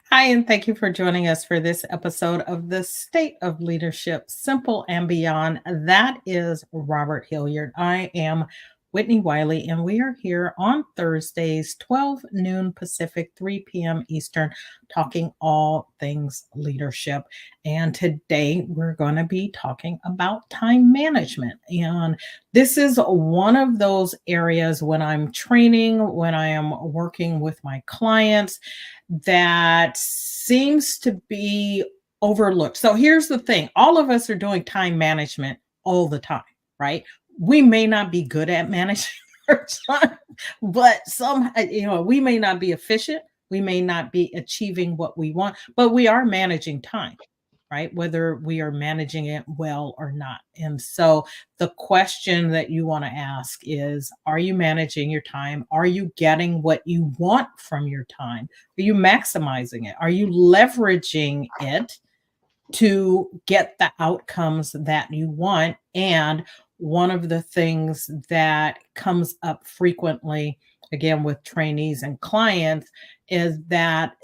Hi, and thank you for joining us for this episode of The State of Leadership Simple and Beyond. That is Robert Hilliard. I am Whitnie Wiley, and we are here on Thursdays, 12 noon Pacific, 3 p.m. Eastern, talking all things leadership. And today we're going to be talking about time management. And this is one of those areas when I'm training, when I am working with my clients that seems to be overlooked. So here's the thing, all of us are doing time management all the time, right? We may not be good at managing our time, but we may not be efficient. We may not be achieving what we want, but we are managing time, right? Whether we are managing it well or not. And so the question that you want to ask is, are you managing your time? Are you getting what you want from your time? Are you maximizing it? Are you leveraging it to get the outcomes that you want? And one of the things that comes up frequently, again, with trainees and clients, is that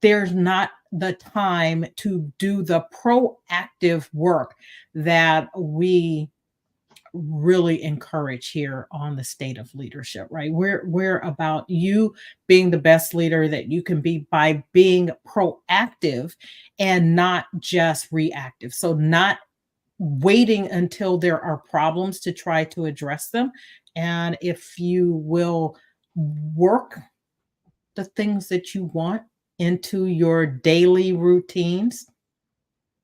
there's not the time to do the proactive work that we really encourage here on the state of leadership, right? We're about you being the best leader that you can be by being proactive and not just reactive. So not waiting until there are problems to try to address them. And if you will work the things that you want into your daily routines,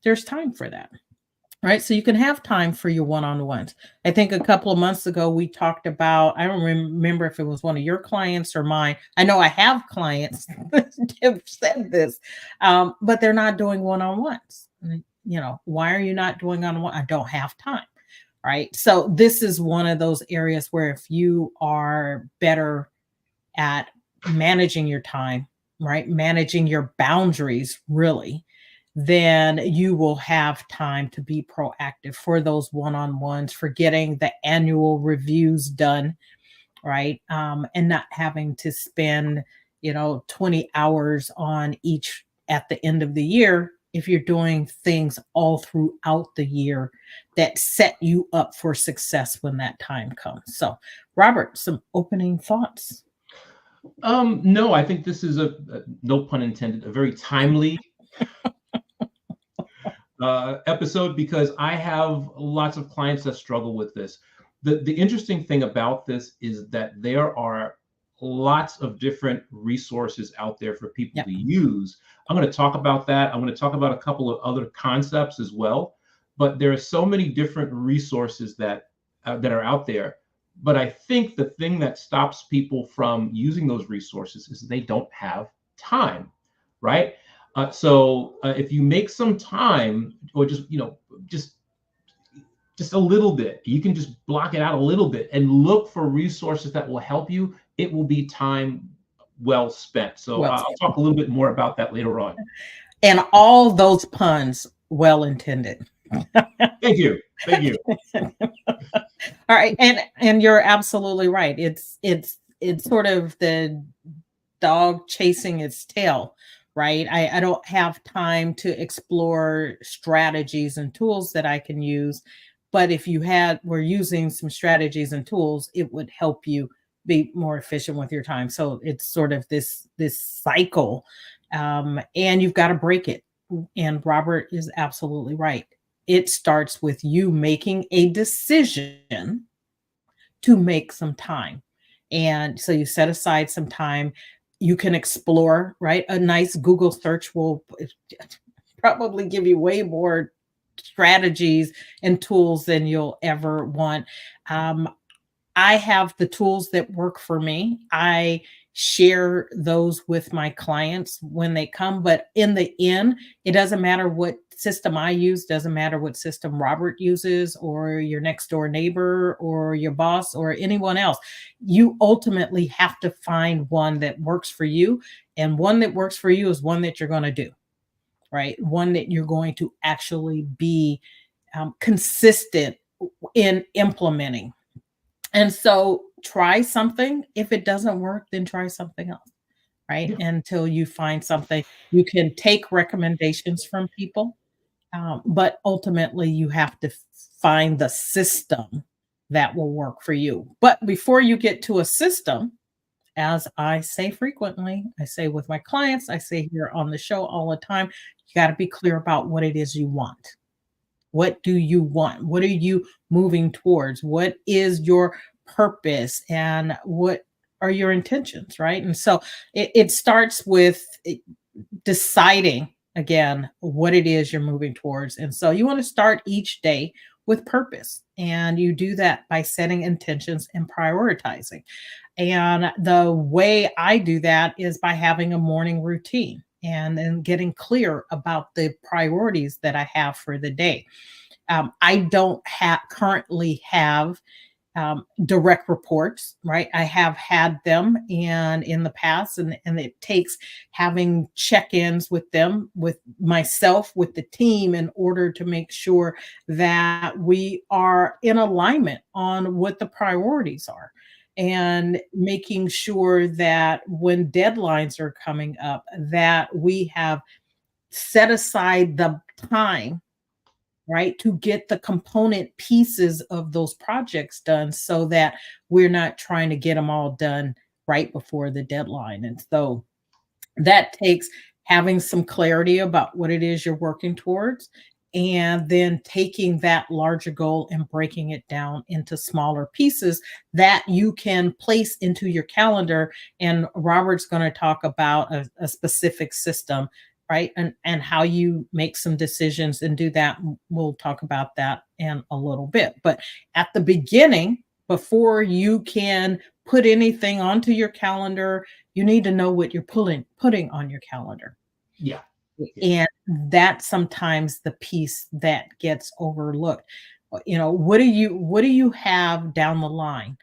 there's time for that. Right. So you can have time for your one on ones. I think a couple of months ago, we talked about, I don't remember if it was one of your clients or mine. I know I have clients that have said this, but they're not doing one on ones. Why are you not doing on one? I don't have time. Right. So this is one of those areas where if you are better at managing your time, right, managing your boundaries, really, then you will have time to be proactive for those one-on-ones, for getting the annual reviews done, right? And not having to spend, 20 hours on each at the end of the year if you're doing things all throughout the year that set you up for success when that time comes. So, Robert, some opening thoughts. No, I think this is no pun intended, a very timely episode because I have lots of clients that struggle with this. The interesting thing about this is that there are lots of different resources out there for people Yep. to use. I'm going to talk about that. I'm going to talk about a couple of other concepts as well. But there are so many different resources that are out there. But I think the thing that stops people from using those resources is they don't have time, right? So if you make some time, or just a little bit, you can just block it out a little bit and look for resources that will help you. It will be time well spent. So Well, I'll talk a little bit more about that later on. and all those puns well intended. Thank you. Thank you. All right, and you're absolutely right. It's sort of the dog chasing its tail, right? I don't have time to explore strategies and tools that I can use, but if we're using some strategies and tools, it would help you be more efficient with your time. So it's sort of this cycle, and you've got to break it. And Robert is absolutely right. It starts with you making a decision to make some time. And so you set aside some time. You can explore, right? A nice Google search will probably give you way more strategies and tools than you'll ever want. Um, I have the tools that work for me. I share those with my clients when they come, but in the end, it doesn't matter what system I use, doesn't matter what system Robert uses or your next door neighbor or your boss or anyone else. You ultimately have to find one that works for you, and one that works for you is one that you're going to do, right? One that you're going to actually be consistent in implementing. And so try something. If it doesn't work, then try something else. right? Yeah. Until you find something. You can take recommendations from people, but ultimately you have to find the system that will work for you. But before you get to a system, as I say frequently, I say with my clients, I say here on the show all the time, you got to be clear about what it is you want. What do you want? What are you moving towards? What is your purpose? And what are your intentions, right? And so it starts with deciding again what it is you're moving towards. And so you want to start each day with purpose. And you do that by setting intentions and prioritizing. And the way I do that is by having a morning routine and then getting clear about the priorities that I have for the day. I don't currently have direct reports, right? I have had them and in the past, and it takes having check-ins with them, with myself, with the team, in order to make sure that we are in alignment on what the priorities are. And making sure that when deadlines are coming up, that we have set aside the time, right, to get the component pieces of those projects done so that we're not trying to get them all done right before the deadline. And so that takes having some clarity about what it is you're working towards, and then taking that larger goal and breaking it down into smaller pieces that you can place into your calendar. And Robert's going to talk about a specific system, right? And how you make some decisions and do that. We'll talk about that in a little bit. But at the beginning, before you can put anything onto your calendar, you need to know what you're putting on your calendar. Yeah. And that's sometimes the piece that gets overlooked. What do you have down the line?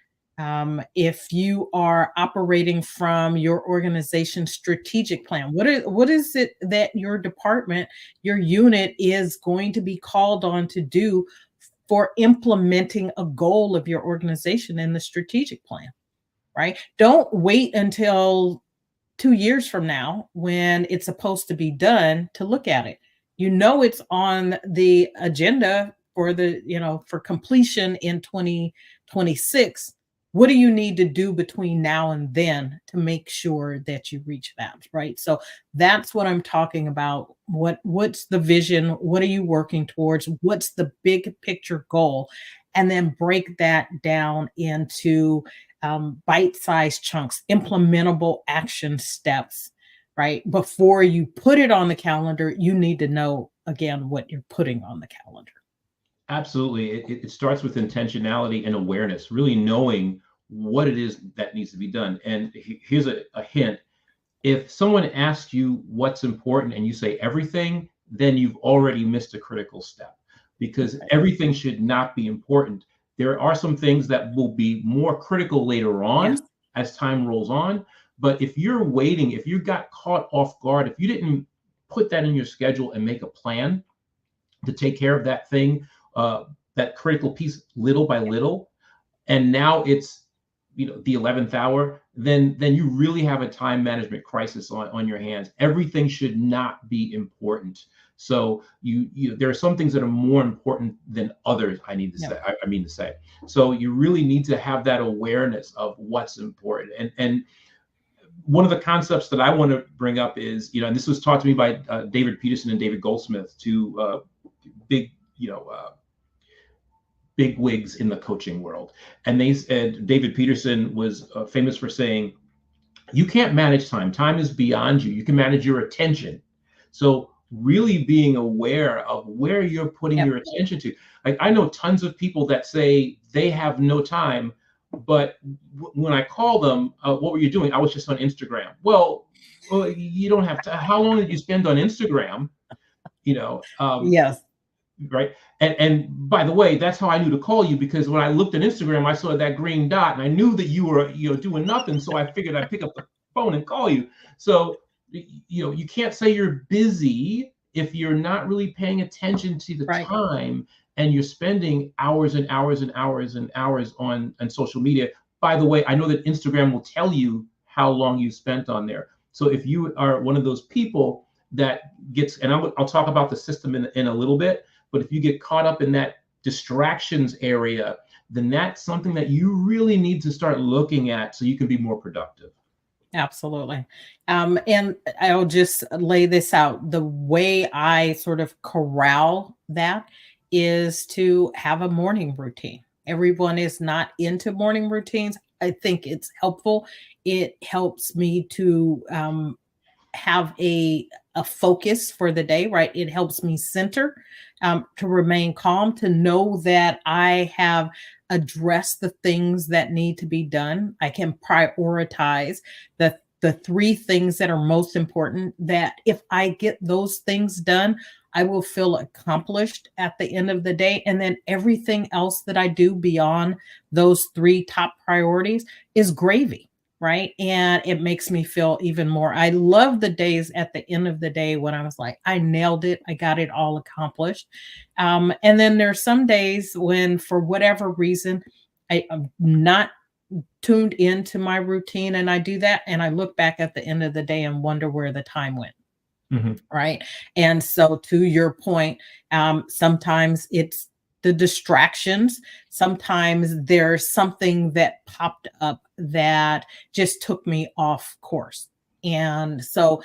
If you are operating from your organization's strategic plan, what is it that your department, your unit is going to be called on to do for implementing a goal of your organization in the strategic plan, right? Don't wait until 2 years from now when it's supposed to be done to look at it. It's on the agenda for completion in 2026. What do you need to do between now and then to make sure that you reach that, right? So that's what I'm talking about. What's the vision? What are you working towards? What's the big picture goal? And then break that down into bite-sized chunks, implementable action steps, right? Before you put it on the calendar, you need to know again what you're putting on the calendar. Absolutely. It starts with intentionality and awareness, really knowing what it is that needs to be done. And here's a hint. If someone asks you what's important and you say everything, then you've already missed a critical step, because Right. everything should not be important. There are some things that will be more critical later Yes. on as time rolls on. But if you're waiting, if you got caught off guard, if you didn't put that in your schedule and make a plan to take care of that thing, that critical piece little by little, and now it's the 11th hour, then you really have a time management crisis on your hands. Everything should not be important. So there are some things that are more important than others. I need to Yeah. say. I mean to say. So you really need to have that awareness of what's important. And one of the concepts that I want to bring up is, and this was taught to me by David Peterson and David Goldsmith, two big big wigs in the coaching world. And they said David Peterson was famous for saying, you can't manage time. Time is beyond you. You can manage your attention. So really being aware of where you're putting Yep. your attention to. Like, I know tons of people that say they have no time, but when I call them, what were you doing? I was just on Instagram. Well, you don't have to. How long did you spend on Instagram? You know, Yes. right? And by the way, that's how I knew to call you, because when I looked at Instagram, I saw that green dot, and I knew that you were doing nothing. So I figured I'd pick up the phone and call you. So you can't say you're busy if you're not really paying attention to the Right. time, and you're spending hours and hours and hours and hours on social media. By the way, I know that Instagram will tell you how long you spent on there. So if you are one of those people that gets, and I'll talk about the system in a little bit, but if you get caught up in that distractions area, then that's something that you really need to start looking at so you can be more productive. Absolutely. And I'll just lay this out. The way I sort of corral that is to have a morning routine. Everyone is not into morning routines. I think it's helpful. It helps me to have a focus for the day, right? It helps me center, to remain calm, to know that I have addressed the things that need to be done. I can prioritize the three things that are most important, that if I get those things done, I will feel accomplished at the end of the day. And then everything else that I do beyond those three top priorities is gravy, right? And it makes me feel even more. I love the days at the end of the day when I was like, I nailed it, I got it all accomplished. And then there's some days when, for whatever reason, I'm not tuned into my routine, and I do that, and I look back at the end of the day and wonder where the time went. Mhm. Right. And so, to your point, sometimes it's the distractions. Sometimes there's something that popped up that just took me off course. And so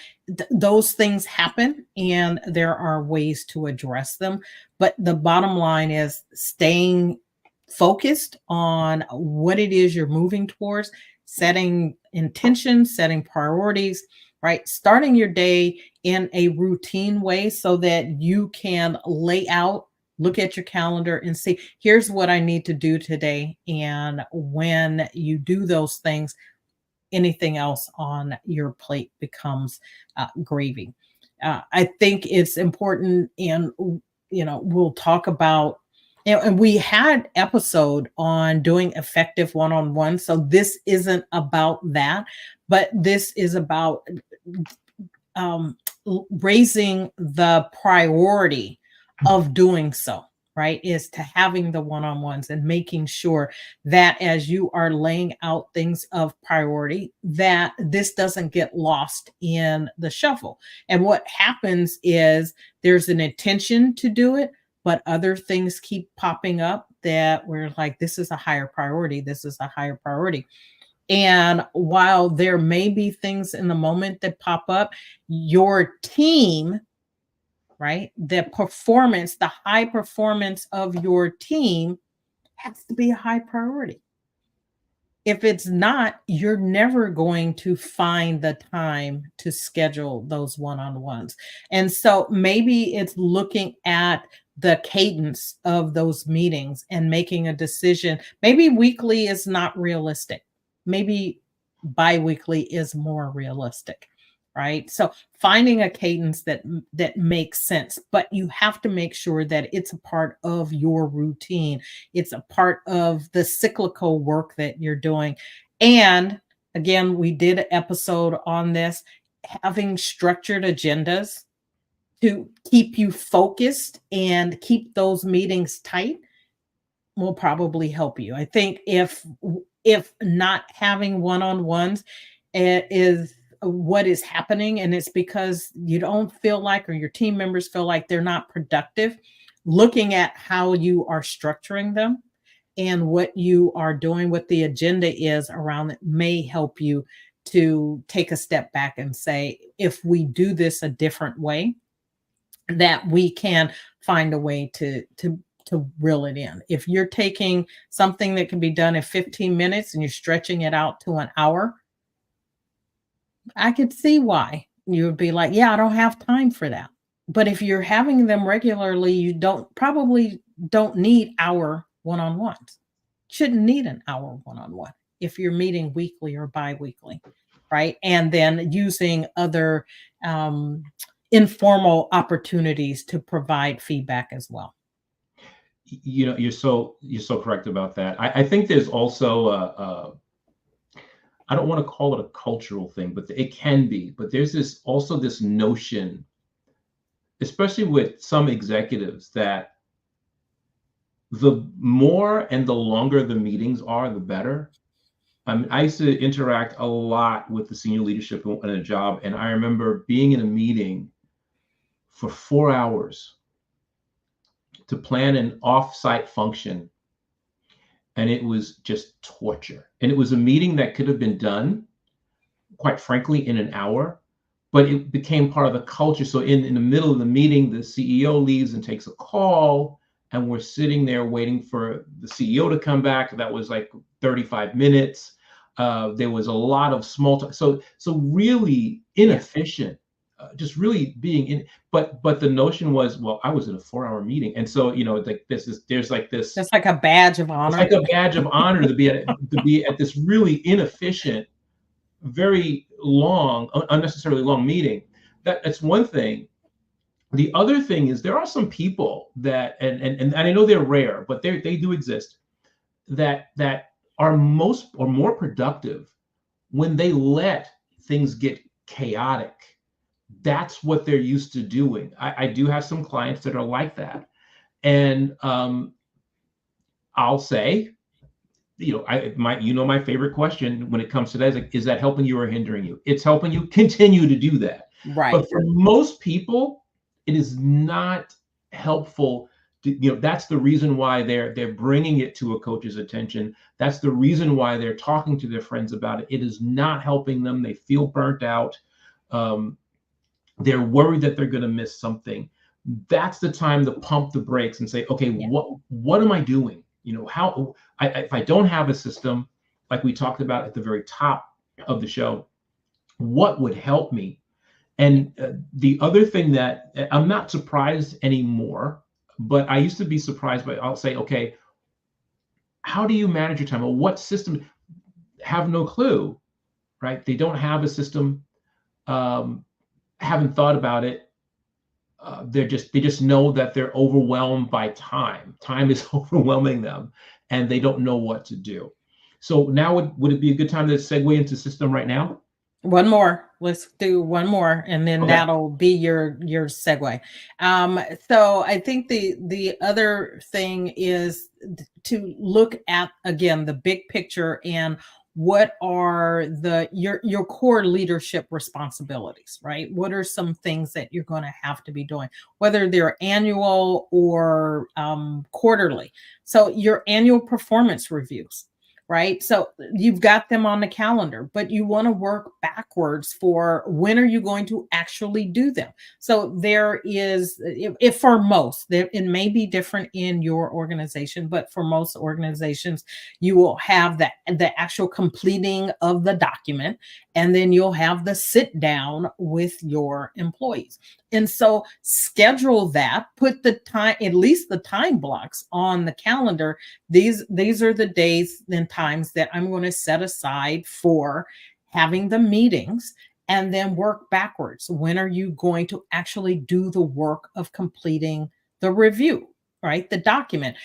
those things happen, and there are ways to address them. But the bottom line is staying focused on what it is you're moving towards, setting intentions, setting priorities, right? Starting your day in a routine way so that you can lay out, look at your calendar and see, here's what I need to do today. And when you do those things, anything else on your plate becomes gravy. I think it's important, and we'll talk about. And we had episode on doing effective one-on-one. So this isn't about that, but this is about um, raising the priority of doing so, right? Is to having the one on ones and making sure that as you are laying out things of priority, that this doesn't get lost in the shuffle. And what happens is there's an intention to do it, but other things keep popping up that we're like, this is a higher priority. This is a higher priority. And while there may be things in the moment that pop up, your team, right? The performance, the high performance of your team has to be a high priority. If it's not, you're never going to find the time to schedule those one-on-ones. And so maybe it's looking at the cadence of those meetings and making a decision. Maybe weekly is not realistic. Maybe bi-weekly is more realistic, right? So finding a cadence that makes sense, but you have to make sure that it's a part of your routine. It's a part of the cyclical work that you're doing. And again, we did an episode on this, having structured agendas to keep you focused and keep those meetings tight will probably help you. I think if not having one-on-ones is what is happening, and it's because you don't feel like, or your team members feel like they're not productive, looking at how you are structuring them and what you are doing, what the agenda is around it, may help you to take a step back and say, if we do this a different way, that we can find a way to reel it in. If you're taking something that can be done in 15 minutes and you're stretching it out to an hour, I could see why you would be like, yeah, I don't have time for that. But if you're having them regularly, you probably don't need hour one-on-ones. Shouldn't need an hour one-on-one if you're meeting weekly or bi-weekly, right? And then using other informal opportunities to provide feedback as well. You're so correct about that. I think there's also I don't want to call it a cultural thing, but it can be. But there's this notion, especially with some executives, that the more and the longer the meetings are, the better. I used to interact a lot with the senior leadership in a job, and I remember being in a meeting for 4 hours to plan an off-site function, and it was just torture. And it was a meeting that could have been done, quite frankly, in an hour, but it became part of the culture. So in the middle of the meeting, the CEO leaves and takes a call, and we're sitting there waiting for the CEO to come back. That was like 35 minutes. There was a lot of small talk. So really inefficient, just really being in. But the notion was, well, I was in a 4-hour meeting, and so like there's like this. It's like a badge of It's honor. like a badge of honor to be at this really inefficient, very long, unnecessarily long meeting. That's one thing. The other thing is there are some people that, and I know they're rare, but they do exist, that are more productive when they let things get chaotic. That's what they're used to doing. I do have some clients that are like that, and I'll say, my favorite question when it comes to that is like, is that helping you or hindering you? It's helping you. Continue to do that. Right. But for most people, it is not helpful. That's the reason why they're bringing it to a coach's attention. That's the reason why they're talking to their friends about it. It is not helping them. They feel burnt out. They're worried that they're going to miss something. That's the time to pump the brakes and say, okay, what am I doing? How if I don't have a system, like we talked about at the very top of the show, what would help me? And the other thing that I'm not surprised anymore, but I used to be surprised by, I'll say, okay, how do you manage your time? Or what system? Have no clue, right? They don't have a system, haven't thought about it. They just know that they're overwhelmed by time. Time is overwhelming them, and they don't know what to do. So now would it be a good time to segue into system right now? One more. Let's do one more, and then Okay. that'll be your segue. So I think the other thing is to look at, again, the big picture and what are your core leadership responsibilities, right? What are some things that you're going to have to be doing, whether they're annual or quarterly? So your annual performance reviews, right? So you've got them on the calendar, but you want to work backwards for when are you going to actually do them? So there is, if for most, it may be different in your organization, but for most organizations, you will have the actual completing of the document, and then you'll have the sit down with your employees. And so schedule that, put the time, at least the time blocks on the calendar. These are the days and times that I'm going to set aside for having the meetings, and then work backwards. When are you going to actually do the work of completing the review, right? The document.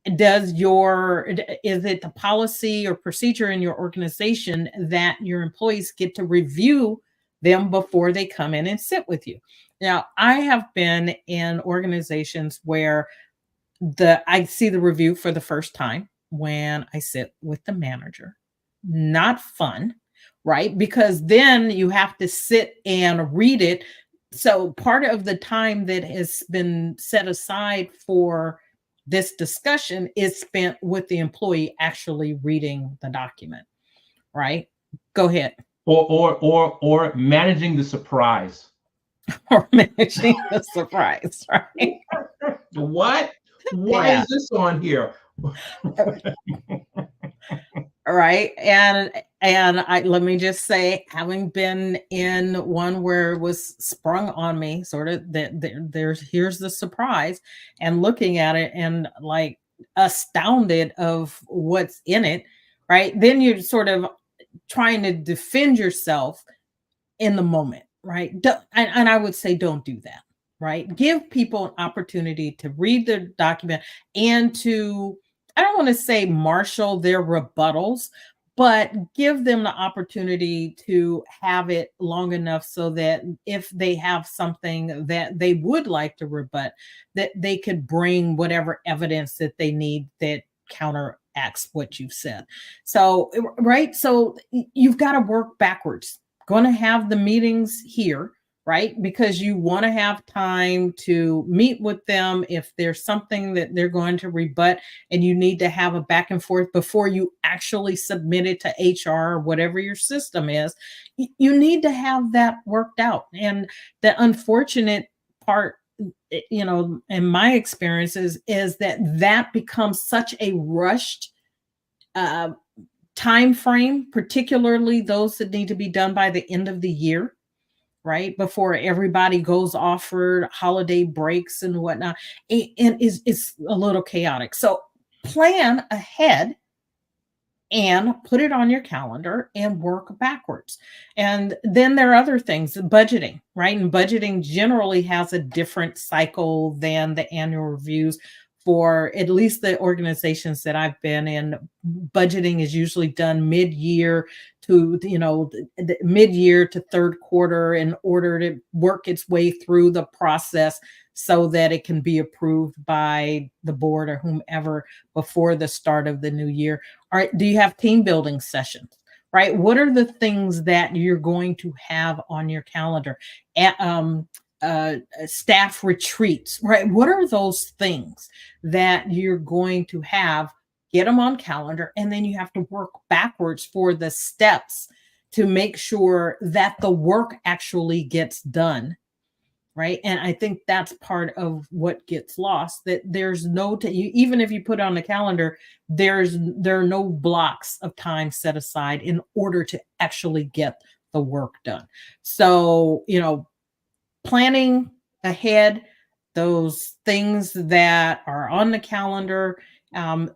Is it the policy or procedure in your organization that your employees get to review them before they come in and sit with you? Now, I have been in organizations where I see the review for the first time when I sit with the manager. Not fun, right? Because then you have to sit and read it. So part of the time that has been set aside for this discussion is spent with the employee actually reading the document, right? Go ahead. Or managing the surprise. Or managing the surprise, right? What? Why is this on here? Right. And let me just say, having been in one where it was sprung on me, sort of that here's the surprise, and looking at it and like astounded of what's in it, right? Then you're sort of trying to defend yourself in the moment, right? And I would say don't do that, right? Give people an opportunity to read the document and to, I don't want to say marshal their rebuttals, but give them the opportunity to have it long enough so that if they have something that they would like to rebut, that they could bring whatever evidence that they need that counteracts impacts what you've said. So, right. So you've got to work backwards. Going to have the meetings here, right? Because you want to have time to meet with them if there's something that they're going to rebut, and you need to have a back and forth before you actually submit it to HR or whatever your system is. You need to have that worked out. And the unfortunate part, in my experiences, is that becomes such a rushed uh, time frame, particularly those that need to be done by the end of the year, right before everybody goes off for holiday breaks and whatnot, and it's a little chaotic. So plan ahead and put it on your calendar and work backwards. And then there are other things, budgeting, right? And budgeting generally has a different cycle than the annual reviews. For at least the organizations that I've been in, budgeting is usually done mid-year to, the mid-year to third quarter in order to work its way through the process so that it can be approved by the board or whomever before the start of the new year. All right, do you have team building sessions? Right? What are the things that you're going to have on your calendar? Staff retreats, right? What are those things that you're going to have? Get them on calendar, and then you have to work backwards for the steps to make sure that the work actually gets done, right? And I think that's part of what gets lost, that there's even if you put on the calendar, there are no blocks of time set aside in order to actually get the work done. So, planning ahead, those things that are on the calendar,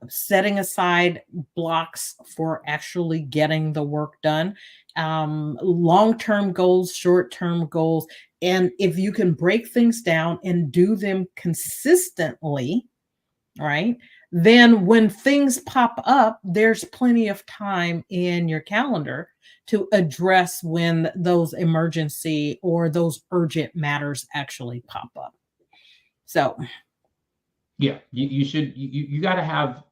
setting aside blocks for actually getting the work done, long-term goals, short-term goals. And if you can break things down and do them consistently, right, then when things pop up, there's plenty of time in your calendar to address when those emergency or those urgent matters actually pop up. So yeah, you got to have,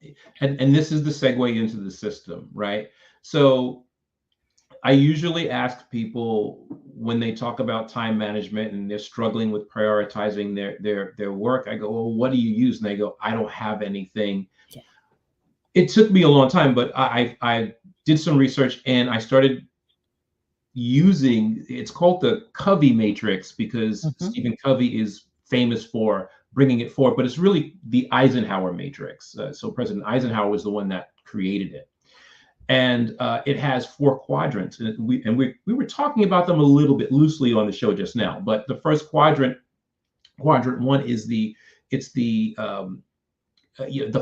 and this is the segue into the system, right? So I usually ask people when they talk about time management and they're struggling with prioritizing their work, I go, well, what do you use? And they go, I don't have anything. Yeah. It took me a long time, but I did some research and I started using, it's called the Covey Matrix because Stephen Covey is famous for bringing it forward, but it's really the Eisenhower Matrix. So President Eisenhower was the one that created it. And it has 4 quadrants. And we were talking about them a little bit loosely on the show just now. But the first quadrant 1 is the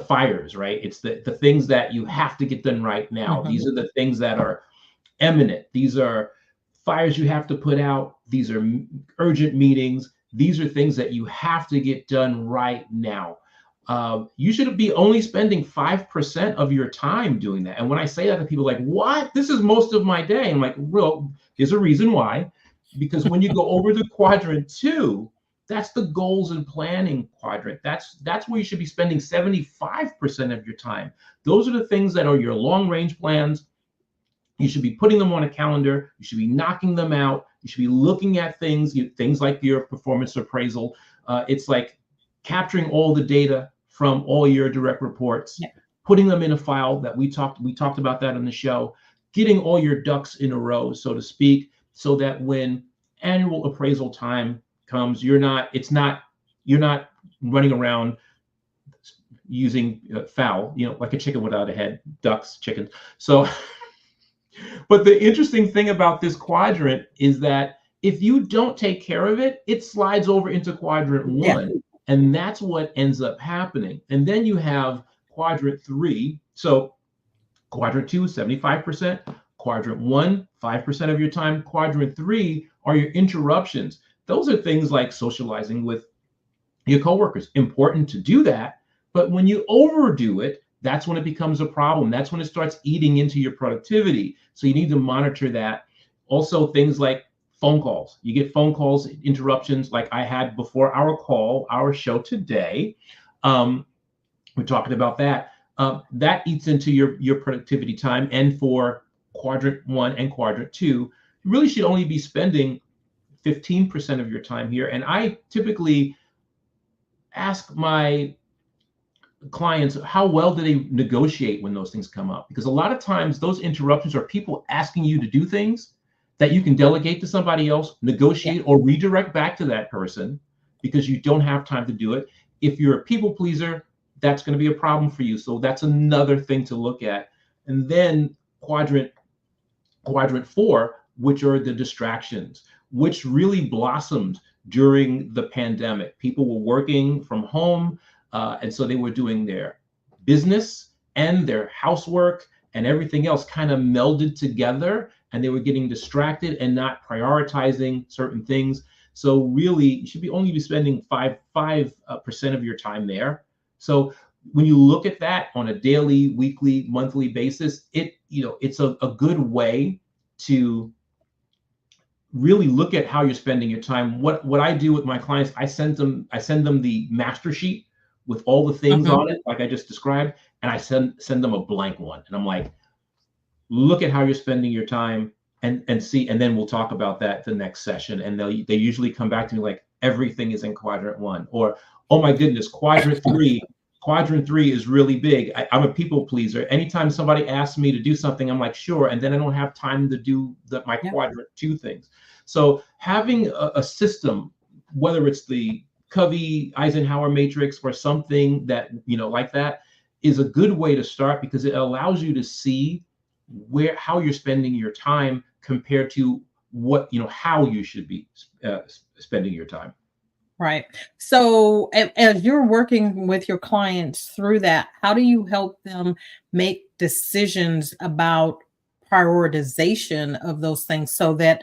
fires, right? It's the things that you have to get done right now. These are the things that are imminent. These are fires you have to put out. These are urgent meetings. These are things that you have to get done right now. You should be only spending 5% of your time doing that. And when I say that to people, like, what? This is most of my day. I'm like, well, there's a reason why. Because when you go over to quadrant 2, that's the goals and planning quadrant. That's where you should be spending 75% of your time. Those are the things that are your long range plans. You should be putting them on a calendar. You should be knocking them out. You should be looking at things like your performance appraisal. It's like capturing all the data from all your direct reports, putting them in a file that we talked about that on the show, getting all your ducks in a row, so to speak, so that when annual appraisal time comes, you're not running around using fowl, like a chicken without a head, ducks, chickens. So, but the interesting thing about this quadrant is that if you don't take care of it, it slides over into quadrant 1. Yeah. And that's what ends up happening. And then you have quadrant 3. So quadrant 2 is 75%, quadrant 1, 5% of your time. Quadrant 3 are your interruptions. Those are things like socializing with your coworkers. Important to do that. But when you overdo it, that's when it becomes a problem. That's when it starts eating into your productivity. So you need to monitor that. Also, things like phone calls. You get phone calls, interruptions like I had before our show today. We're talking about that. that eats into your productivity time. And for quadrant 1 and quadrant 2, you really should only be spending 15% of your time here. And I typically ask my clients, how well do they negotiate when those things come up? Because a lot of times those interruptions are people asking you to do things that you can delegate to somebody else, negotiate, or redirect back to that person because you don't have time to do it. If you're a people pleaser, that's going to be a problem for you. So that's another thing to look at. And then quadrant 4, which are the distractions, which really blossomed during the pandemic. People were working from home, and so they were doing their business and their housework, and everything else kind of melded together, and they were getting distracted and not prioritizing certain things. So really, you should only be spending 5% of your time there. So when you look at that on a daily, weekly, monthly basis, it's a good way to really look at how you're spending your time. What I do with my clients, I send them the master sheet with all the things on it, like I just described, and I send them a blank one. And I'm like, look at how you're spending your time and see, and then we'll talk about that the next session. And they usually come back to me like, everything is in quadrant 1, or, oh my goodness, quadrant 3 is really big. I'm a people pleaser. Anytime somebody asks me to do something, I'm like, sure. And then I don't have time to do my quadrant 2 things. So having a system, whether it's the Covey Eisenhower Matrix or something that, like that, is a good way to start, because it allows you to see how you're spending your time compared to how you should be spending your time. Right. So as you're working with your clients through that, how do you help them make decisions about prioritization of those things so that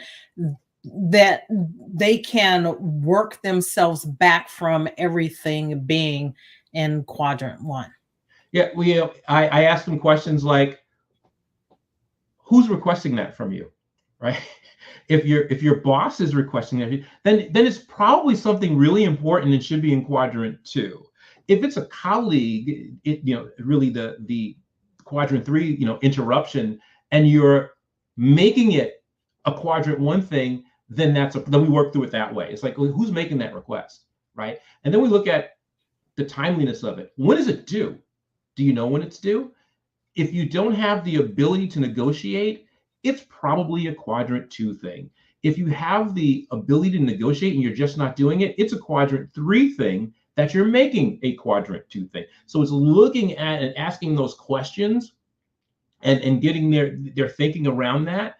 they can work themselves back from everything being in quadrant 1? Yeah, I ask them questions like, who's requesting that from you, right? If your boss is requesting that, then it's probably something really important and should be in quadrant 2. If it's a colleague, really the quadrant 3, interruption, and you're making it a quadrant 1 thing, then then we work through it that way. It's like, well, who's making that request, right? And then we look at the timeliness of it. When is it due? Do you know when it's due? If you don't have the ability to negotiate, it's probably a quadrant 2 thing. If you have the ability to negotiate and you're just not doing it, it's a quadrant 3 thing that you're making a quadrant 2 thing. So it's looking at and asking those questions and getting their thinking around that.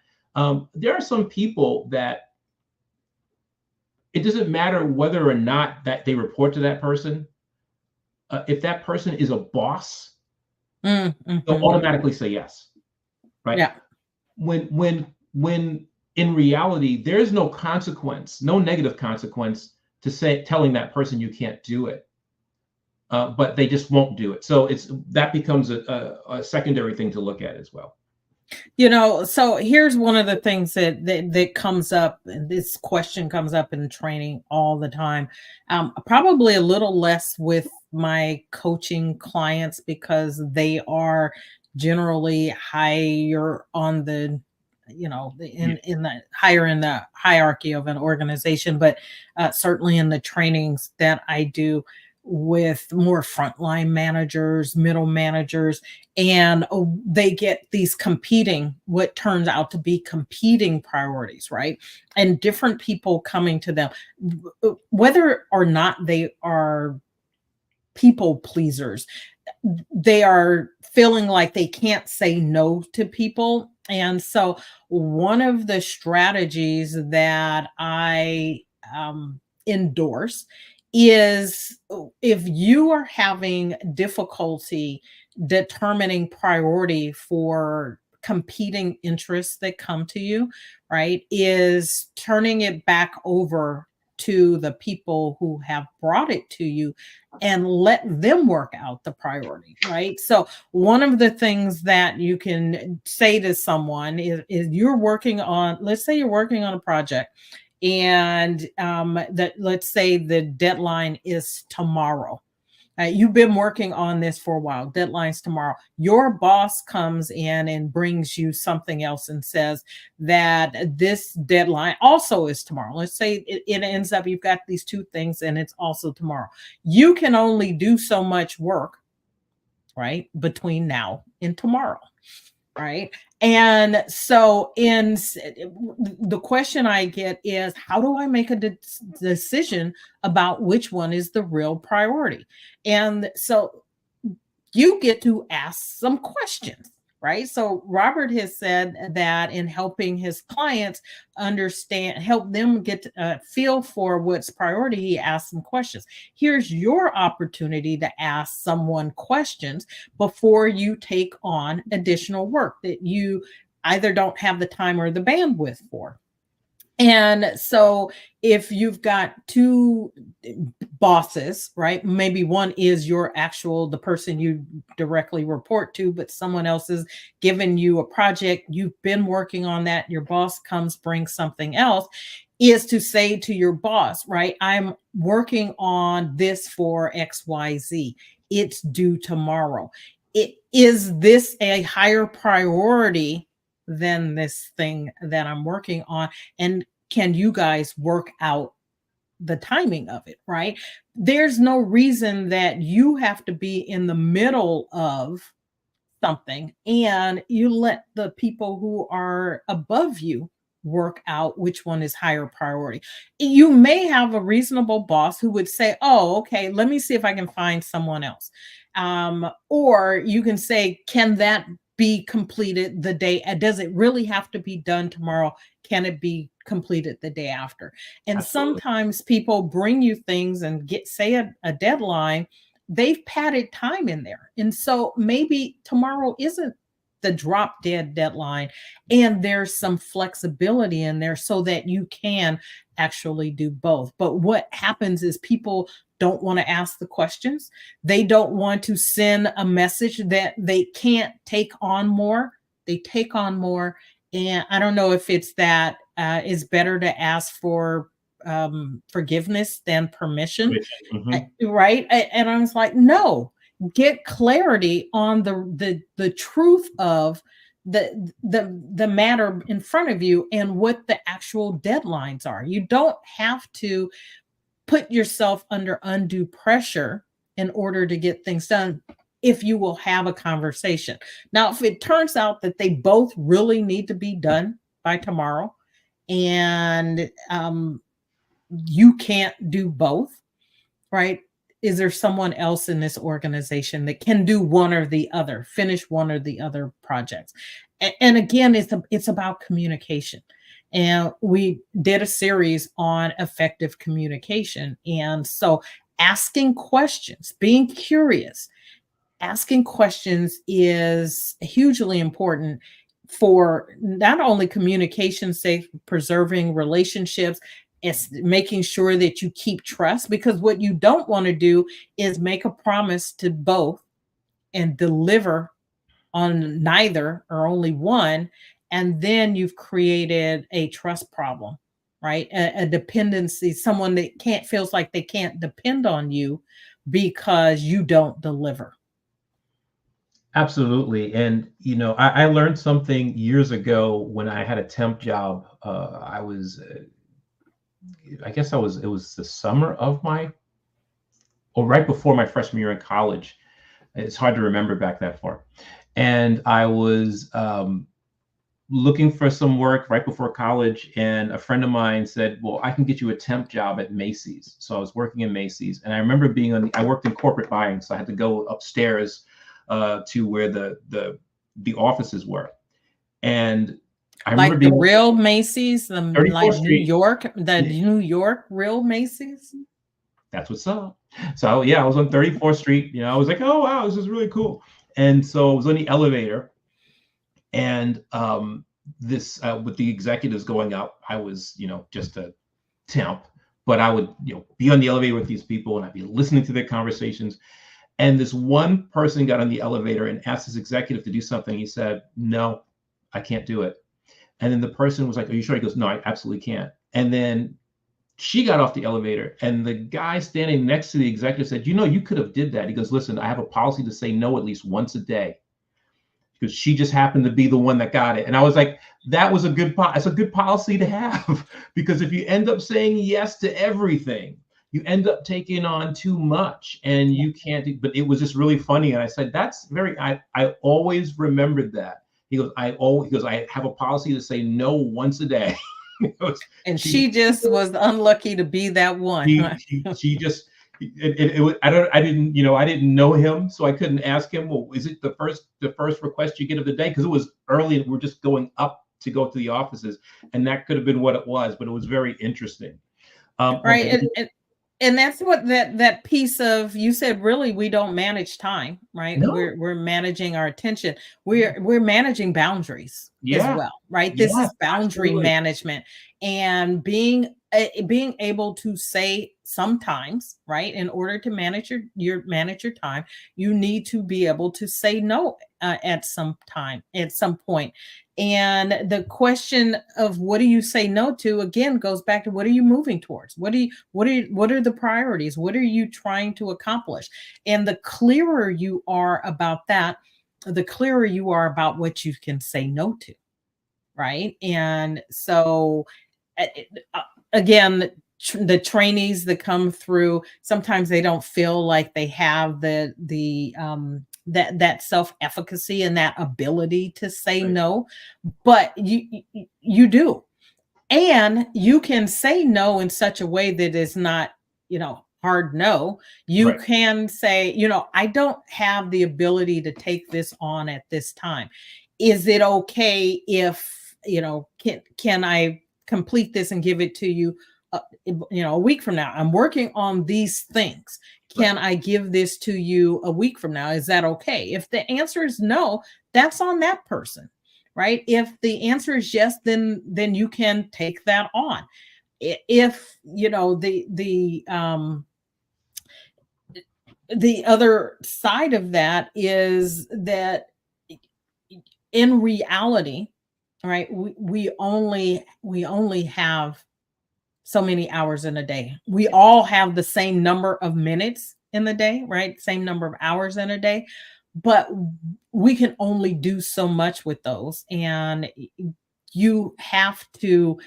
There are some people that it doesn't matter whether or not that they report to that person. If that person is a boss, they'll automatically say yes, right? Yeah. When in reality, there's no consequence, no negative consequence to telling that person you can't do it, but they just won't do it. So that becomes a secondary thing to look at as well. So here's one of the things that comes up, and this question comes up in training all the time. Probably a little less with my coaching clients because they are generally higher on the, in the higher in the hierarchy of an organization, but certainly in the trainings that I do with more frontline managers, middle managers, and they get these what turns out to be competing priorities, right? And different people coming to them, whether or not they are people pleasers, they are feeling like they can't say no to people. And so one of the strategies that I endorse is, if you are having difficulty determining priority for competing interests that come to you, right, is turning it back over to the people who have brought it to you and let them work out the priority, right? So one of the things that you can say to someone is let's say you're working on a project, and that, let's say the deadline is tomorrow. You've been working on this for a while. Deadline's tomorrow. Your boss comes in and brings you something else and says that this deadline also is tomorrow. Let's say it ends up you've got these two things and it's also tomorrow. You can only do so much work, right, between now and tomorrow, right? And so the question I get is, how do I make a decision about which one is the real priority? And so you get to ask some questions, right? So Robert has said that in helping his clients help them get a feel for what's priority, he asks some questions. Here's your opportunity to ask someone questions before you take on additional work that you either don't have the time or the bandwidth for. And so if you've got two bosses, right? Maybe one is the person you directly report to, but someone else is giving you a project. You've been working on that. Your boss brings something else, is to say to your boss, right? I'm working on this for XYZ. It's due tomorrow. Is this a higher priority than this thing that I'm working on? And can you guys work out the timing of it, right? There's no reason that you have to be in the middle of something and you let the people who are above you work out which one is higher priority. You may have a reasonable boss who would say, oh, okay, let me see if I can find someone else. Or you can say, can that be completed the day? Does it really have to be done tomorrow? Can it be completed the day after? And Absolutely. sometimes people bring you things and say a deadline. They've padded time in there. And so maybe tomorrow isn't the drop dead deadline. And there's some flexibility in there so that you can actually do both. But what happens is people don't want to ask the questions. They don't want to send a message that they can't take on more. They take on more. And I don't know if it's that it's better to ask for forgiveness than permission. Mm-hmm. Right. And I was like, no, get clarity on the truth of the matter in front of you and what the actual deadlines are. You don't have to put yourself under undue pressure in order to get things done if you will have a conversation. Now, if it turns out that they both really need to be done by tomorrow and you can't do both, right? Is there someone else in this organization that can do one or the other, finish one or the other projects? And again, it's about communication. And we did a series on effective communication. And so asking questions, being curious, asking questions is hugely important for not only communication safe, preserving relationships, it's making sure that you keep trust, because what you don't want to do is make a promise to both and deliver on neither or only one. And then you've created a trust problem, right? A dependency, someone that feels like they can't depend on you because you don't deliver. Absolutely. And, I learned something years ago when I had a temp job. It was the summer of right before my freshman year in college. It's hard to remember back that far. And I was looking for some work right before college. And a friend of mine said, well, I can get you a temp job at Macy's. So I was working in Macy's. And I remember I worked in corporate buying. So I had to go upstairs to where the offices were. And I remember like being the real Macy's, like New Street. York, New York real Macy's. That's what's up. So yeah, I was on 34th Street. I was like, oh wow, this is really cool. And so I was on the elevator, and this with the executives going up, I was just a temp, but I would be on the elevator with these people, and I'd be listening to their conversations. And this one person got on the elevator and asked his executive to do something. He said, no, I can't do it. And then the person was like, are you sure? He goes, no, I absolutely can't. And then She got off the elevator, and the guy standing next to the executive said, you could have did that. He goes, listen, I have a policy to say no at least once a day, because she just happened to be the one that got it. And I was like, that's a good policy to have, because if you end up saying yes to everything, you end up taking on too much, and you can't do, but it was just really funny. And I said, I always remembered that. He goes, I have a policy to say no once a day. And she just was unlucky to be that one. She just, I didn't know him, so I couldn't ask him, well, is it the first request you get of the day? Because it was early and we're just going up to go to the offices, and that could have been what it was, but it was very interesting. Right. Okay. And that's what that piece of, you said, really, we don't manage time, right? No. We're managing our attention. We're managing boundaries as well, right? This is boundary management, and being able to say sometimes, right? In order to manage your time, you need to be able to say no at some point. And the question of what do you say no to, again, goes back to, what are you moving towards? What are the priorities? What are you trying to accomplish? And the clearer you are about that, the clearer you are about what you can say no to, right? And so, again, the trainees that come through, sometimes they don't feel like they have that self-efficacy and that ability to say no, but you do. And you can say no in such a way that is not, hard no. You can say, I don't have the ability to take this on at this time. Is it okay if, can I complete this and give it to you a week from now? I'm working on these things. Can I give this to you a week from now? Is that okay? If the answer is no, that's on that person, right? If the answer is yes, then you can take that on. If the other side of that is that in reality, right, we only have so many hours in a day. We all have the same number of minutes in the day, right? Same number of hours in a day, but we can only do so much with those. And you have to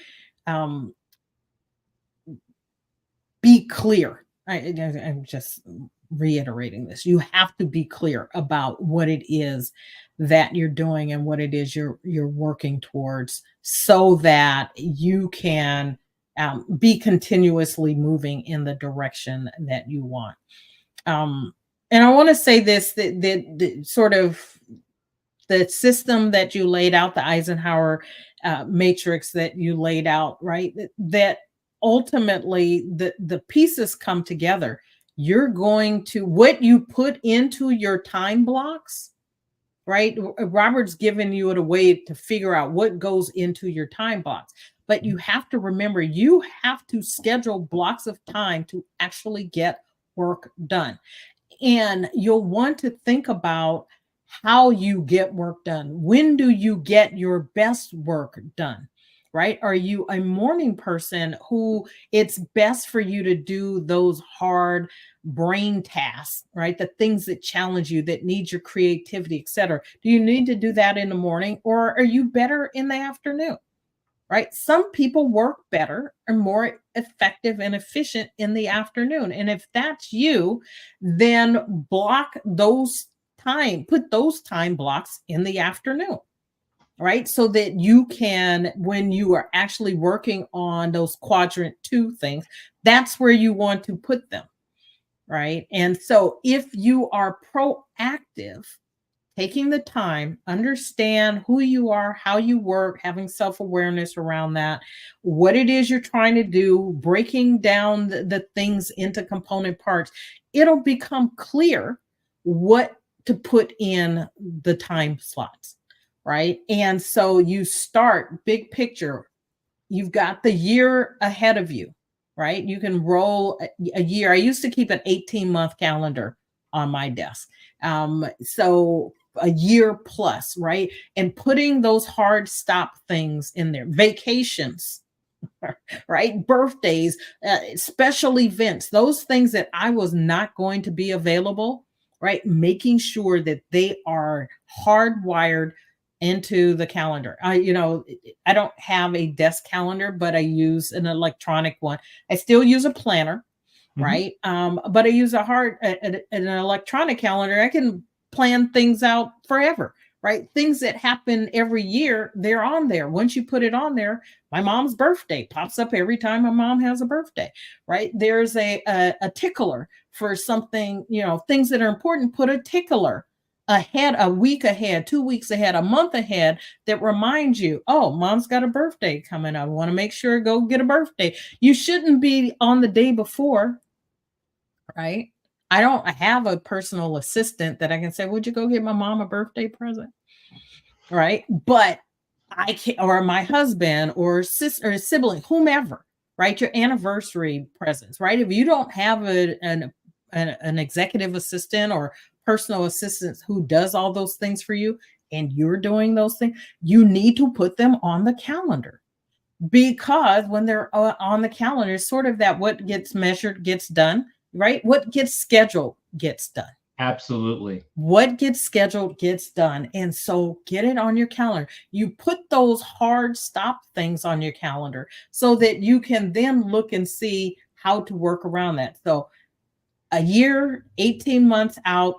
be clear. I'm just reiterating this. You have to be clear about what it is that you're doing and what it is you're working towards, so that you can be continuously moving in the direction that you want. And I want to say this, that sort of the system that you laid out, the Eisenhower Matrix that you laid out, right? That ultimately the pieces come together. You're going to, what you put into your time blocks, right? Robert's given you a way to figure out what goes into your time blocks. But you have to remember, you have to schedule blocks of time to actually get work done. And you'll want to think about how you get work done. When do you get your best work done, right? Are you a morning person who it's best for you to do those hard brain tasks, right? The things that challenge you, that need your creativity, etc. Do you need to do that in the morning, or are you better in the afternoon? Right? Some people work better and more effective and efficient in the afternoon. And if that's you, then block those time, put those time blocks in the afternoon, right? So that you can, when you are actually working on those quadrant 2 things, that's where you want to put them, right? And so if you are proactive, taking the time, understand who you are, how you work, having self-awareness around that, what it is you're trying to do, breaking down the things into component parts, it'll become clear what to put in the time slots, right? And so you start big picture. You've got the year ahead of you, right? You can roll a year. I used to keep an 18-month calendar on my desk. So a year plus, right? And putting those hard stop things in there. Vacations, right? Birthdays, special events, those things that I was not going to be available, right? Making sure that they are hardwired into the calendar. I don't have a desk calendar, but I use an electronic one. I still use a planner, Mhm. right? But I use an electronic calendar. I can plan things out forever, right? Things that happen every year, they're on there. Once you put it on there, my mom's birthday pops up every time my mom has a birthday, right? There's a tickler for something, things that are important. Put a tickler ahead, a week ahead, 2 weeks ahead, a month ahead, that reminds you, oh, mom's got a birthday coming up. I want to make sure go get a birthday. You shouldn't be on the day before, right? I don't have a personal assistant that I can say, would you go get my mom a birthday present? Right. But I can, or my husband or sister or sibling, whomever, right? Your anniversary presents, right? If you don't have an executive assistant or personal assistant who does all those things for you, and you're doing those things, you need to put them on the calendar, because when they're on the calendar, it's sort of that what gets measured gets done, right? What gets scheduled gets done. Absolutely. What gets scheduled gets done. And so get it on your calendar. You put those hard stop things on your calendar so that you can then look and see how to work around that. So a year, 18 months out,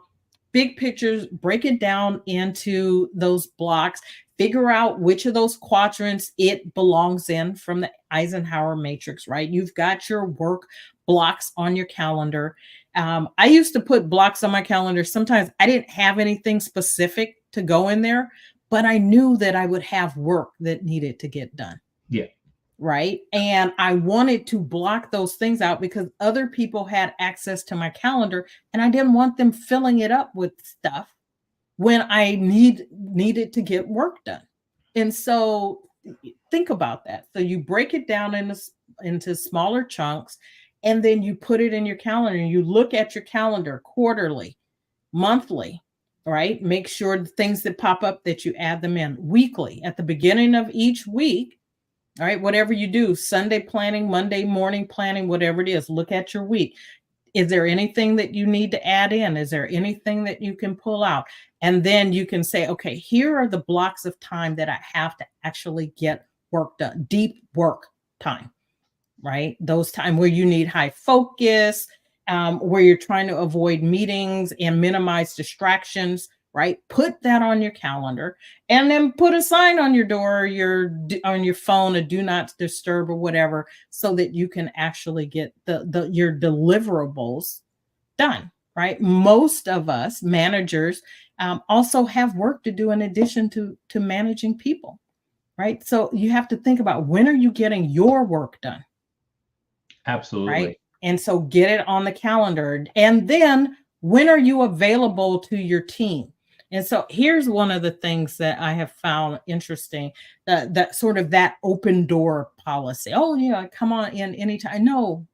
big pictures, break it down into those blocks, figure out which of those quadrants it belongs in from the Eisenhower Matrix, right? You've got your work blocks on your calendar. I used to put blocks on my calendar. Sometimes I didn't have anything specific to go in there, but I knew that I would have work that needed to get done. Yeah. Right. And I wanted to block those things out because other people had access to my calendar and I didn't want them filling it up with stuff when I needed to get work done. And so think about that. So you break it down into smaller chunks, and then you put it in your calendar and you look at your calendar quarterly, monthly, right? Make sure the things that pop up that you add them in weekly at the beginning of each week. All right, whatever you do, Sunday planning, Monday morning planning, whatever it is, look at your week. Is there anything that you need to add in? Is there anything that you can pull out? And then you can say, okay, here are the blocks of time that I have to actually get work done, deep work time, right? Those time where you need high focus, where you're trying to avoid meetings and minimize distractions, right? Put that on your calendar, and then put a sign on your door, on your phone, a do not disturb or whatever, so that you can actually get your deliverables done, right? Most of us managers also have work to do in addition to managing people, right? So you have to think about, when are you getting your work done? Right? Absolutely. And so get it on the calendar. And then when are you available to your team? And so here's one of the things that I have found interesting, that sort of that open door policy. Oh, yeah, come on in anytime. No.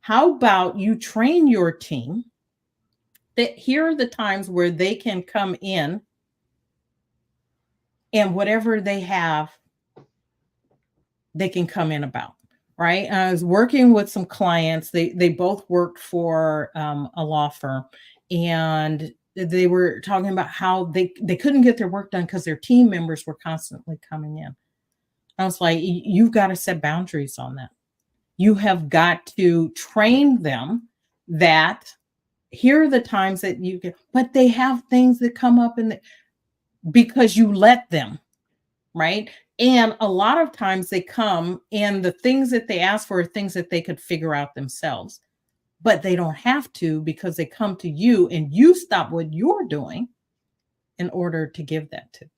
How about you train your team that here are the times where they can come in, and whatever they have, they can come in about. Right. I was working with some clients. They both worked for a law firm, and they were talking about how they couldn't get their work done because their team members were constantly coming in. I was like, you've got to set boundaries on that. You have got to train them that here are the times that you can, but they have things that come up because you let them, right? And a lot of times they come, and the things that they ask for are things that they could figure out themselves, but they don't have to, because they come to you and you stop what you're doing in order to give that to them.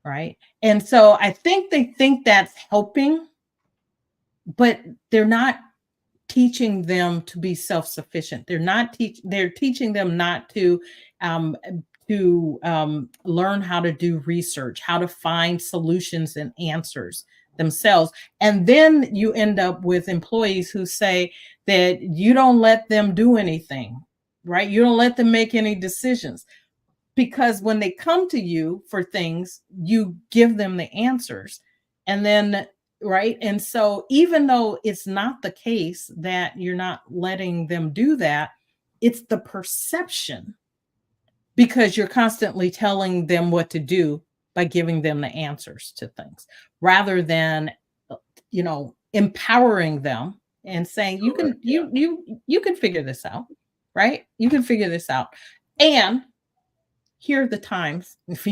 Right. And so I think they think that's helping, but they're not teaching them to be self-sufficient. They're teaching them not um, learn how to do research, how to find solutions and answers themselves. And then you end up with employees who say that you don't let them do anything, right? You don't let them make any decisions, because when they come to you for things, you give them the answers. And then right? And so even though it's not the case that you're not letting them do that, it's the perception, because you're constantly telling them what to do by giving them the answers to things rather than empowering them and saying you Correct. can you can figure this out, right? You can figure this out. And here are the times, if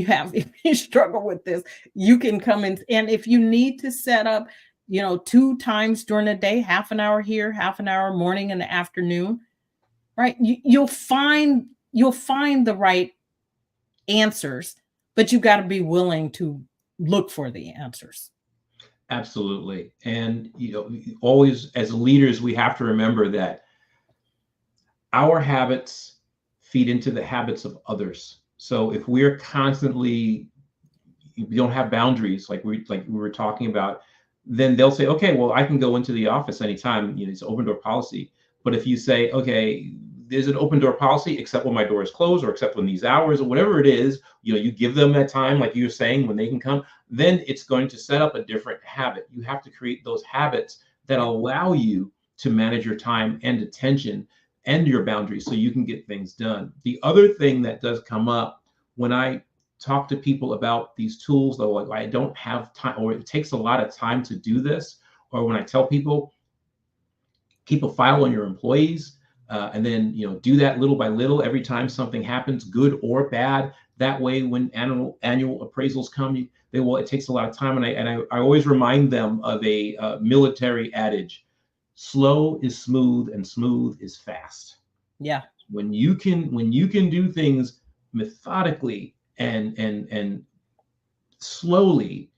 you struggle with this, you can come in, and if you need to set up 2 times during the day, half an hour here, half an hour morning and the afternoon, right? You'll find the right answers, but you got to be willing to look for the answers. Absolutely. And always as leaders, we have to remember that our habits feed into the habits of others. So if we're constantly, we don't have boundaries like we were talking about, then they'll say, okay, well, I can go into the office anytime, it's open door policy. But if you say, okay, there's an open door policy except when my door is closed or except when these hours or whatever it is, you give them that time, like you're saying, when they can come, then it's going to set up a different habit. You have to create those habits that allow you to manage your time and attention and your boundaries so you can get things done. The other thing that does come up when I talk to people about these tools, though, like I don't have time, or it takes a lot of time to do this, or when I tell people, keep a file on your employees, and then do that little by little every time something happens, good or bad. That way, when annual appraisals come, it takes a lot of time, and I always remind them of a military adage: slow is smooth, and smooth is fast. Yeah. When you can do things methodically and slowly,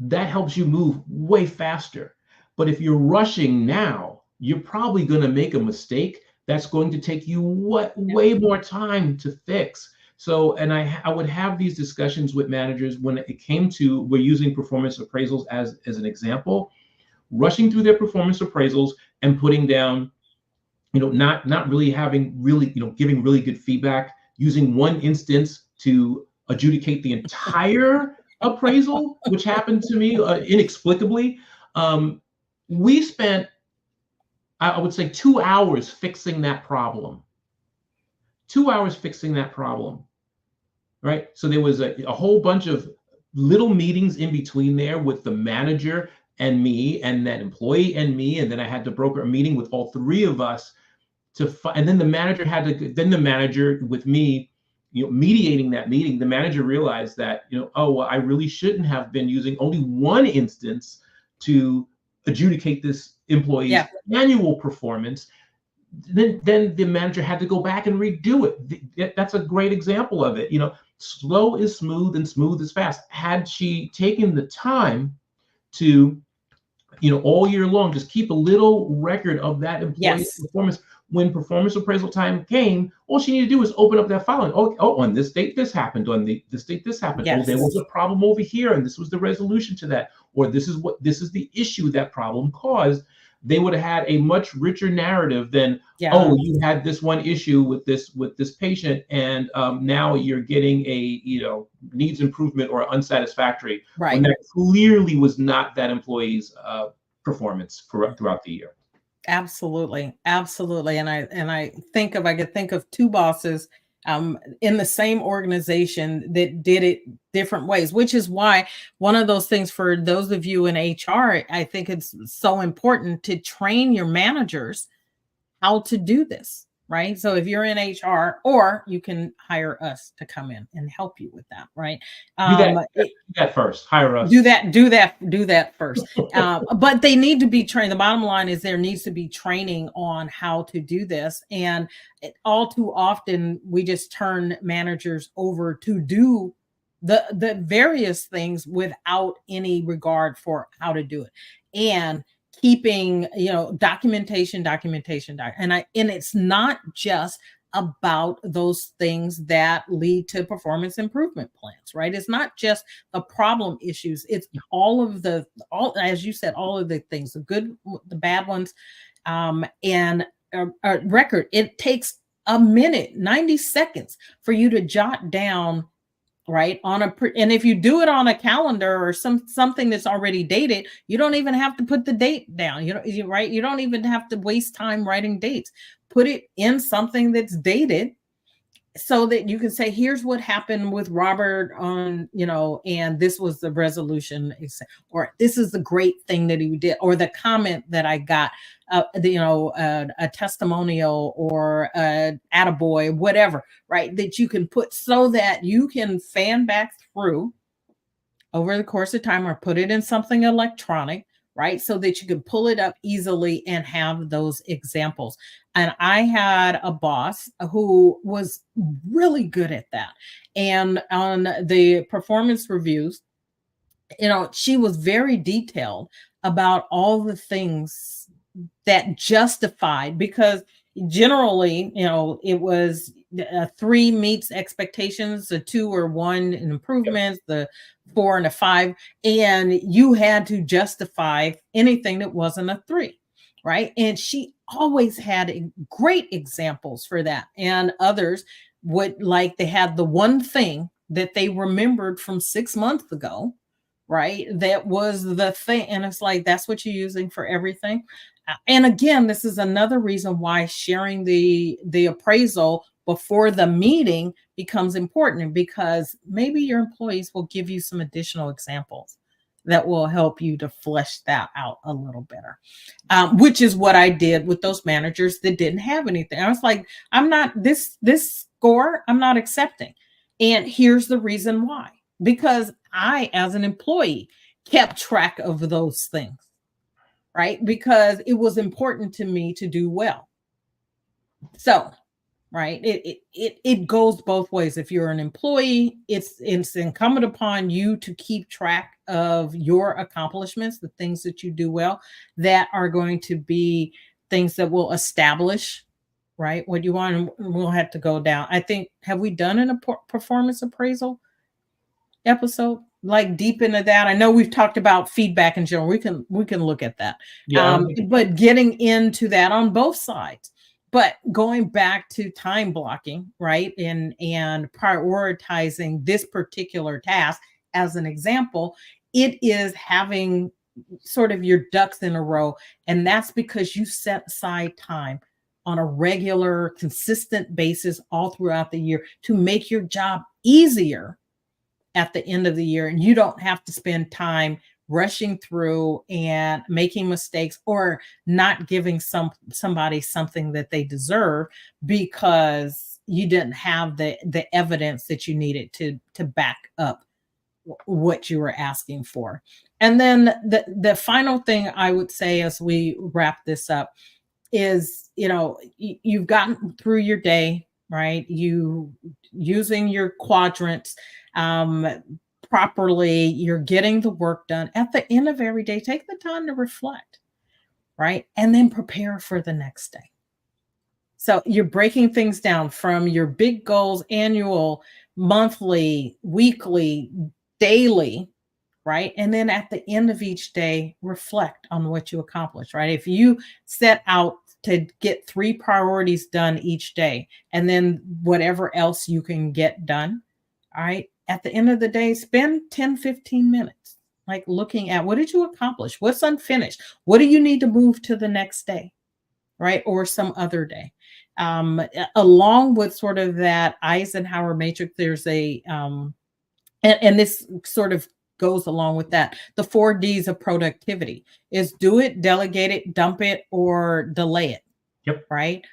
that helps you move way faster. But if you're rushing now, you're probably going to make a mistake that's going to take you way more time to fix. So, and I would have these discussions with managers when it came to, we're using performance appraisals as an example, rushing through their performance appraisals and putting down, not really having giving really good feedback, using one instance to adjudicate the entire appraisal, which happened to me inexplicably. We spent, I would say, 2 hours fixing that problem. 2 hours fixing that problem, right? So there was a whole bunch of little meetings in between there with the manager and me, and that employee and me, and then I had to broker a meeting with all three of us and then the manager with me, mediating that meeting. The manager realized that, oh, well, I really shouldn't have been using only one instance to adjudicate this employee's annual performance. Then the manager had to go back and redo it. That's a great example of it. Slow is smooth and smooth is fast. Had she taken the time to, all year long, just keep a little record of that employee's performance. When performance appraisal time came, all she needed to do was open up that file and, on this date, this happened. On this date, this happened. Yes. Oh, there was a problem over here, and this was the resolution to that. Or this is the issue that problem caused. They would have had a much richer narrative than, oh, you had this one issue with this patient, and now you're getting a needs improvement or unsatisfactory, right, when that clearly was not that employee's performance throughout the year. Absolutely. And I could think of two bosses in the same organization that did it different ways, which is why one of those things for those of you in HR, I think it's so important to train your managers how to do this, right? So if you're in HR, or you can hire us to come in and help you with that, right? Do that first. Hire us. Do that first. But they need to be trained. The bottom line is there needs to be training on how to do this. And all too often we just turn managers over to do the various things without any regard for how to do it. And keeping, documentation. And it's not just about those things that lead to performance improvement plans, right? It's not just the problem issues. It's all, as you said, all of the things, the good, the bad ones, and a record. It takes a minute, 90 seconds for you to jot down right? And if you do it on a calendar or something that's already dated, you don't even have to put the date down. Right? You don't even have to waste time writing dates. Put it in something that's dated so that you can say, here's what happened with Robert on, and this was the resolution, or this is the great thing that he did, or the comment that I got, a testimonial or attaboy, whatever, right? That you can put so that you can fan back through over the course of time or put it in something electronic, right? So that you can pull it up easily and have those examples. And I had a boss who was really good at that. And on the performance reviews, she was very detailed about all the things that justified, because generally, it was 3 meets expectations, the 2 or 1 improvements, the 4 and a 5, and you had to justify anything that wasn't a 3, right? And she always had great examples for that. And others they had the one thing that they remembered from 6 months ago, right? That was the thing. And it's like, that's what you're using for everything. And again, this is another reason why sharing the appraisal before the meeting becomes important, because maybe your employees will give you some additional examples that will help you to flesh that out a little better, which is what I did with those managers that didn't have anything. I was like, I'm not this score, I'm not accepting. And here's the reason why. Because I, as an employee, kept track of those things, right? Because it was important to me to do well. So, right, it goes both ways. If you're an employee, it's incumbent upon you to keep track of your accomplishments, the things that you do well, that are going to be things that will establish, right, what you want. And we'll have to go down. I think, have we done a performance appraisal episode like deep into that? I know we've talked about feedback in general. We can look at that. But getting into that on both sides, but going back to time blocking, right? And prioritizing this particular task as an example, it is having sort of your ducks in a row. And that's because you set aside time on a regular, consistent basis all throughout the year to make your job easier at the end of the year. And you don't have to spend time rushing through and making mistakes or not giving somebody something that they deserve because you didn't have the evidence that you needed to back up what you were asking for. And then the final thing I would say as we wrap this up is, you've gotten through your day, right? You using your quadrants properly, you're getting the work done. At the end of every day, take the time to reflect, right? And then prepare for the next day. So you're breaking things down from your big goals, annual, monthly, weekly, daily, right? And then at the end of each day, reflect on what you accomplished, right? If you set out to get 3 priorities done each day, and then whatever else you can get done, all right, at the end of the day, spend 10, 15 minutes, like looking at what did you accomplish? What's unfinished? What do you need to move to the next day, right? Or some other day. Along with sort of that Eisenhower Matrix, there's and this sort of goes along with that. The 4 Ds of productivity is do it, delegate it, dump it, or delay it. Yep. Right.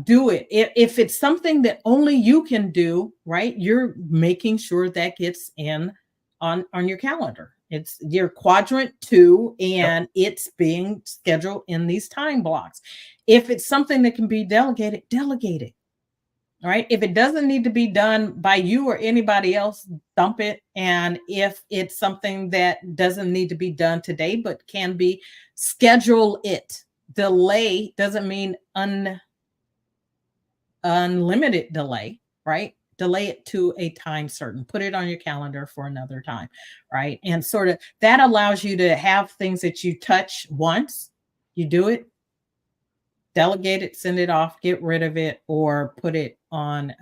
Do it. If it's something that only you can do, right, you're making sure that gets in on your calendar. It's your quadrant 2, and it's being scheduled in these time blocks. If it's something that can be delegated, delegate it. All right. If it doesn't need to be done by you or anybody else, dump it. And if it's something that doesn't need to be done today, but can be, schedule it. Delay doesn't mean unlimited delay, right? Delay it to a time certain. Put it on your calendar for another time, right? And sort of that allows you to have things that you touch once, you do it, delegate it, send it off, get rid of it, or put it on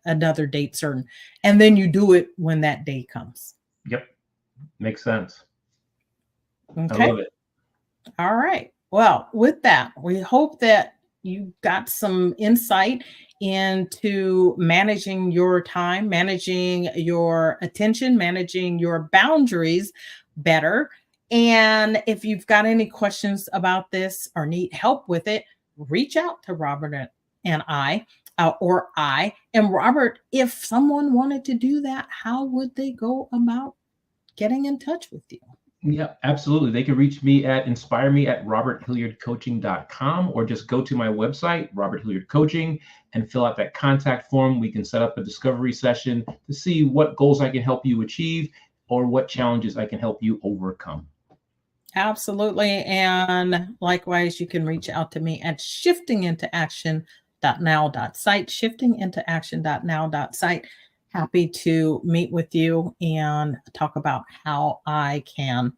another date certain. And then you do it when that day comes. Yep. Makes sense. Okay. I love it. All right. Well, with that, we hope that you got some insight into managing your time, managing your attention, managing your boundaries better. And if you've got any questions about this or need help with it, reach out to Robert and I, or I. And Robert, if someone wanted to do that, how would they go about getting in touch with you? Yeah, absolutely. They can reach me at inspireme@roberthilliardcoaching.com, or just go to my website, Robert Hilliard Coaching, and fill out that contact form. We can set up a discovery session to see what goals I can help you achieve or what challenges I can help you overcome. Absolutely. And likewise, you can reach out to me at shiftingintoaction.now.site, shiftingintoaction.now.site. Happy to meet with you and talk about how I can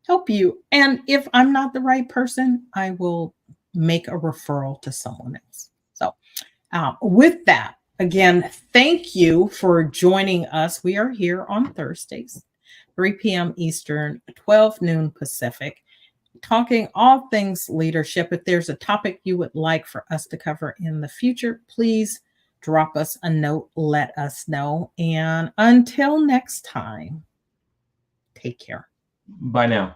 help you. And if I'm not the right person, I will make a referral to someone else. So with that, again, thank you for joining us. We are here on Thursdays, 3 p.m. Eastern, 12 noon Pacific, talking all things leadership. If there's a topic you would like for us to cover in the future, please drop us a note, let us know. And until next time, take care. Bye now.